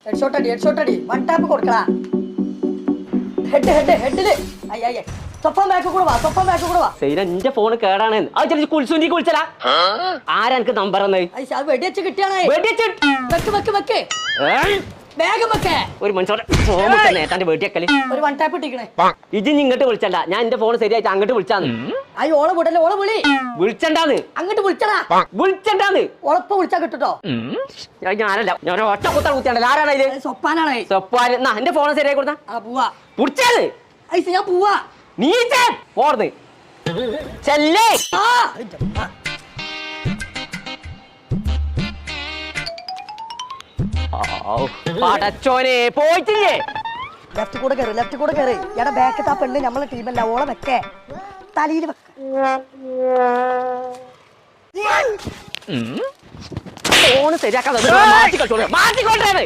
headshot അടി one tap കൊടുക്കടാ ഹെഡില് അയ്യേ സ്വപ്പം ബാക്ക് കൂടെ വാ എന്റെ ഫോണ് കേടാണ് അത് ചെറിയ കുൽസുന്റിക്ക് വിളിച്ചലാ ആരാ എനിക്ക് നമ്പർ അത് വെടിവെച്ച് കിട്ടിയാണേ വെക്ക് വേഗം വെക്കേ ഒരു മനുഷ്യന്റെ ഫോൺ നേട്ടാന്റെ വീട്ടിയക്കല് ഒരു വൺ ടാപ്പ് ഇട്ടിക്കണേ ഇത് ഇങ്ങോട്ട് വിളിച്ചണ്ട ഞാൻ എന്റെ ഫോൺ ശരിയായിട്ട് അങ്ങോട്ട് വിളിച്ചാന്ന് അയ്യോ ഓളെ വിടല്ലേ ഓളെ വിളി വിളിച്ചണ്ടാന്ന് അങ്ങോട്ട് വിളിച്ചണ്ടാന്ന് ഓളപ്പ വിളിച്ചാ കിട്ടോ ഞാനല്ല ഞാൻ ഒറ്റ കുത്താൻ കുത്തിയാണല്ലോ ആരാണ് ഇത് സ്വപ്പാനാണ് സ്വപ്പാൻ എന്നാ എന്റെ ഫോൺ ശരിയായി കൊടുത്താ ആ പോവാ വിളിച്ചാന്ന് ഐസ് ഞാൻ പോവാ നീ പോർന്ന് ചെല്ലേ പടച്ചോനെ പോയിട്ടില്ലേ ലെഫ്റ്റ് കൂടെ കയറി എടാ ബാക്കത്തെ ആ പെണ്ണ് നമ്മളെ ടീമല്ല ഓളെ വെക്കേ തലയിൽ ഫോണ് ശരിയാക്കാൻ മാറ്റിക്കോട്ടെ